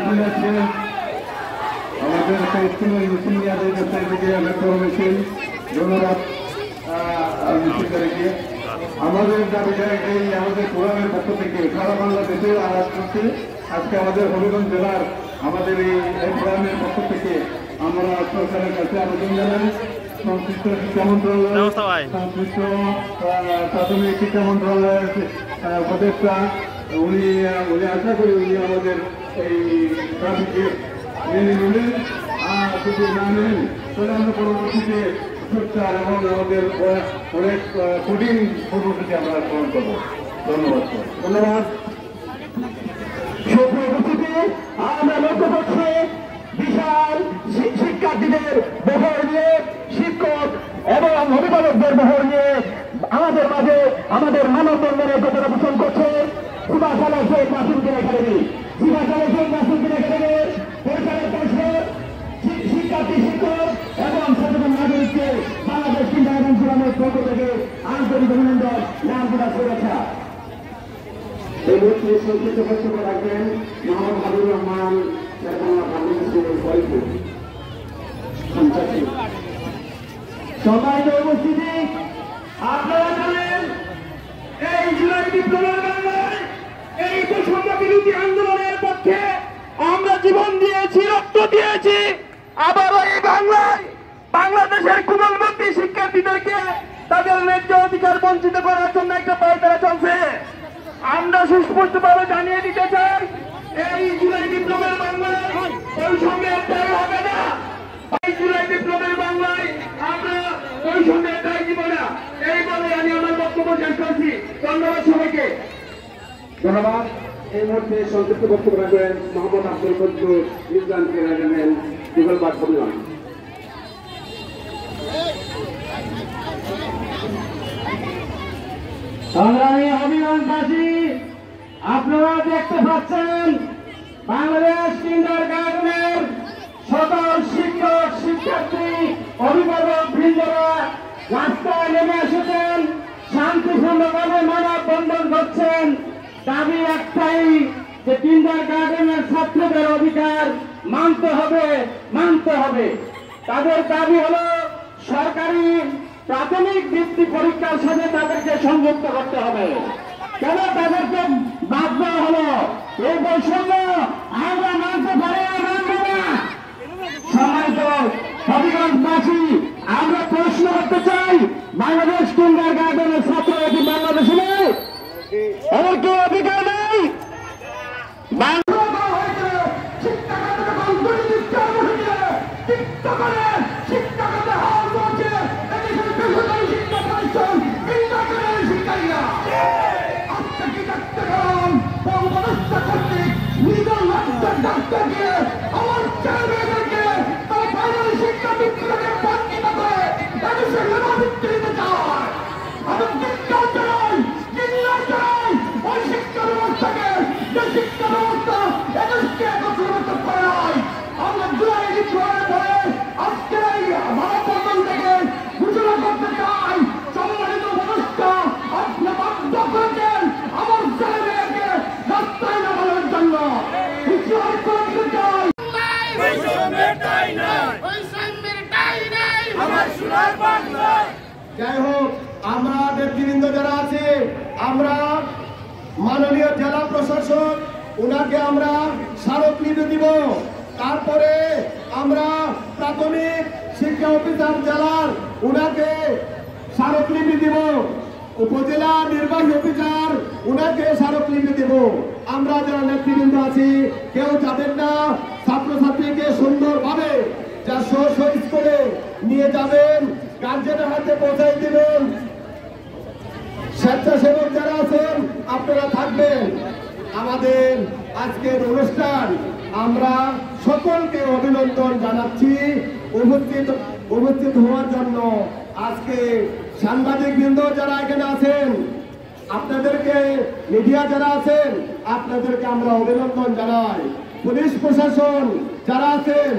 মিছিল আছে আমাদের স্কুলের সিনিয়রদের কাছ থেকে ব্যক্ত মিছিল। ধন্যবাদ মিছিলকারীকে। আমাদের দাবিটা এই আমাদের কোরআনের পক্ষ থেকে সারা বাংলাদেশের আওয়াজ করছে। আজকে আমাদের হবিগঞ্জ জেলার আমাদের এই কোরআনের পক্ষ থেকে আমরা সরকারের কাছে আবেদন জানাই, সংশ্লিষ্ট শিক্ষা মন্ত্রণালয়, সংশ্লিষ্ট প্রাথমিক শিক্ষা মন্ত্রণালয়ের উপদেষ্টা উনি আশা করি উনি আমাদের এই দাবিকে মেনে নেবেন। আর যদি না নেন তাহলে আমরা পরবর্তীতে সোচ্চার এবং আমাদের অনেক কঠিন কর্মসূচি আমরা গ্রহণ করবো। ধন্যবাদ। ধন্যবাদ। আমরা লক্ষ্য করছি বিশাল শিক্ষার্থীদের বহর নিয়ে, শিক্ষক এবং অভিভাবকদের বহর নিয়ে আমাদের মাঝে আমাদের মানববন্ধনের ঘটনা পোষণ করছে সুভাষালা শেখ নাসিরউদ্দিন একাডেমি। সুভাষালা শেখ নাসিরউদ্দিন একাডেমির পরিচালক পরিষদ, শিক্ষার্থী, শিক্ষক এবং সচেতন নাগরিককে বাংলাদেশ চিন্তা এবং ফোরামের পক্ষ থেকে আন্তরিক অভিনন্দন, নামগুলা শুভেচ্ছা। এই মুহূর্তে সংক্ষিপ্ত বক্তব্য রাখবেন মোহাম্মদ হাবিবুর রহমান, সম্মানিত উপস্থিতি। আপনারা জানেন এই জুলাই বিপ্লবের বাংলায় এই বৈষম্য বিরোধী আন্দোলনের পক্ষে আমরা জীবন দিয়েছি, রক্ত দিয়েছি। আবার এই বাংলায় বাংলাদেশের কোমলমতি শিক্ষার্থীদেরকে তাদের ন্যায্য অধিকার বঞ্চিত করার জন্য একটা পায়তারা চলছে। আমরা সুস্পষ্টভাবে জানিয়ে দিতে চাই, এই জুলাই বিপ্লবের বাংলায় বৈষম্যের দায় হবে না। এই জুলাই বিপ্লবের বাংলায় আমরা বৈষম্যের দায় দিব না। এই বলে আমি আমার বক্তব্য শেষ করছি। ধন্যবাদ সবাইকে। ধন্যবাদ। এই মুহূর্তে সংক্ষিপ্ত বক্তব্য রাখবেন মোহাম্মদ আব্দুল কদ্দুর, ইসলাম কেরাজেন, যুগলবাদ হবিগঞ্জ। সংগ্রামী হবিগঞ্জবাসী, আপনারা দেখতে পাচ্ছেন বাংলাদেশ কিন্ডারগার্টেনের সকল শিক্ষক, শিক্ষার্থী, অভিভাবক বৃন্দরা রাস্তায় নেমে এসেছেন, শান্তিপূর্ণভাবে মানববন্ধন করছেন। দাবি একটাই যে কিন্ডারগার্টেনের ছাত্রদের অধিকার মানতে হবে, মানতে হবে। তাদের দাবি হলো সরকারি প্রাথমিক বৃত্তি পরীক্ষার সাথে তাদেরকে সংযুক্ত করতে হবে। কেন তাদেরকে বাদ দেওয়া হলো? এই বৈষম্য আমরা মানতে পারি না, মানব না। সম্মানিত হবিগঞ্জবাসী, আমরা প্রশ্ন করতে চাই, বাংলাদেশ কিন্ডারগার্টেনের ছাত্ররা কি বাংলাদেশে নেই? এদের কি অধিকার নেই? যাই হোক, আমরা নেতৃবৃন্দ যারা আছে, আমরা মাননীয় জেলা প্রশাসক ওনাকে আমরা স্মারকলিপি দিব। তারপরে আমরা প্রাথমিক শিক্ষা অফিসার জেলার ওনাকে স্মারকলিপি দিব। উপজেলা নির্বাহী অফিসার ওনাকে স্মারকলিপি দেব। আমরা যারা নেতৃবৃন্দ আছি কেউ যাবেন না, ছাত্রছাত্রীকে সুন্দরভাবে যা স্কুলে নিয়ে যাবেন, গার্জেনের হাতে পৌঁছাই দিবেন। স্বেচ্ছাসেবক যারা আছেন আপনারা থাকবেন। আমাদের আজকের অনুষ্ঠান আমরা সকলকে অভিনন্দন জানাচ্ছি উপস্থিত হওয়ার জন্য। আজকে সাংবাদিক বৃন্দ যারা এখানে আছেন, আপনাদেরকে, মিডিয়া যারা আছেন আপনাদেরকে আমরা অভিনন্দন জানাই। পুলিশ প্রশাসন যারা আছেন